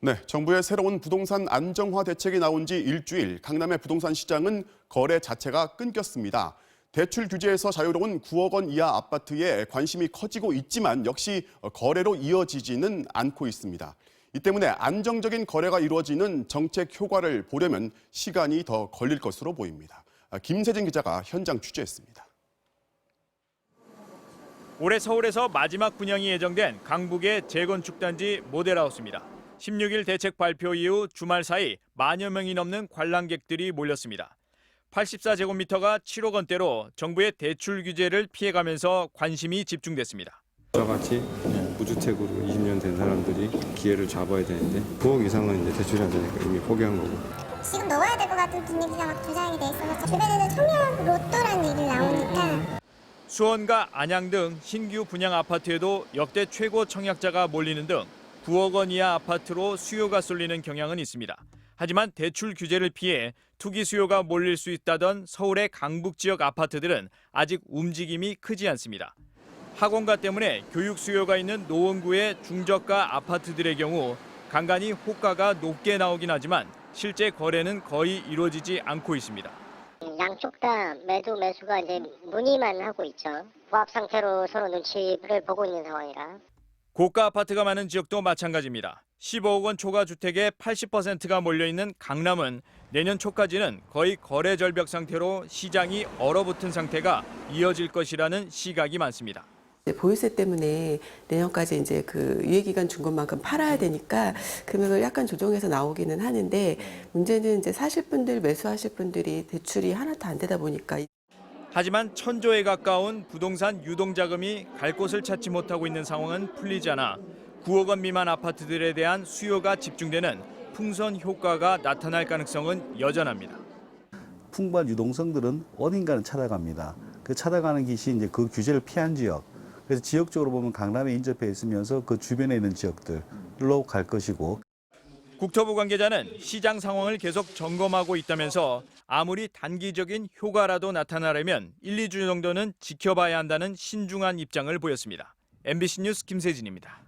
네, 정부의 새로운 부동산 안정화 대책이 나온 지 일주일, 강남의 부동산 시장은 거래 자체가 끊겼습니다. 대출 규제에서 자유로운 9억 원 이하 아파트에 관심이 커지고 있지만 역시 거래로 이어지지는 않고 있습니다. 이 때문에 안정적인 거래가 이루어지는 정책 효과를 보려면 시간이 더 걸릴 것으로 보입니다. 김세진 기자가 현장 취재했습니다. 올해 서울에서 마지막 분양이 예정된 강북의 재건축 단지 모델하우스입니다. 16일 대책 발표 이후 주말 사이 만여 명이 넘는 관람객들이 몰렸습니다. 84제곱미터가 7억 원대로 정부의 대출 규제를 피해가면서 관심이 집중됐습니다. 저와 같이 무주택으로 20년 된 사람들이 기회를 잡아야 되는데 9억 이상은 이제 대출이 안 되니까 이미 포기한 거고. 지금 넣어야 될 것 같은 분위기가 막 조장이 돼 있어서 주변에는 청약 로또라는 얘기를 나오니까. 수원과 안양 등 신규 분양 아파트에도 역대 최고 청약자가 몰리는 등 9억 원 이하 아파트로 수요가 쏠리는 경향은 있습니다. 하지만 대출 규제를 피해 투기 수요가 몰릴 수 있다던 서울의 강북 지역 아파트들은 아직 움직임이 크지 않습니다. 학원가 때문에 교육 수요가 있는 노원구의 중저가 아파트들의 경우 간간히 호가가 높게 나오긴 하지만 실제 거래는 거의 이루어지지 않고 있습니다. 양쪽 다 매수가 이제 문의만 하고 있죠. 부합 상태로 서로 눈치를 보고 있는 상황이라. 고가 아파트가 많은 지역도 마찬가지입니다. 15억 원 초과 주택의 80%가 몰려있는 강남은 내년 초까지는 거의 거래 절벽 상태로 시장이 얼어붙은 상태가 이어질 것이라는 시각이 많습니다. 보유세 때문에 내년까지 이제 그 유예기간 준 것만큼 팔아야 되니까 금액을 약간 조정해서 나오기는 하는데 문제는 이제 사실 분들, 매수하실 분들이 대출이 하나도 안 되다 보니까. 하지만 천조에 가까운 부동산 유동자금이 갈 곳을 찾지 못하고 있는 상황은 풀리지 않아 9억 원 미만 아파트들에 대한 수요가 집중되는 풍선 효과가 나타날 가능성은 여전합니다. 풍부한 유동성들은 어딘가는 찾아갑니다. 그 찾아가는 곳이 이제 그 규제를 피한 지역. 그래서 지역적으로 보면 강남에 인접해 있으면서 그 주변에 있는 지역들로 갈 것이고. 국토부 관계자는 시장 상황을 계속 점검하고 있다면서 아무리 단기적인 효과라도 나타나려면 1, 2주 정도는 지켜봐야 한다는 신중한 입장을 보였습니다. MBC 뉴스 김세진입니다.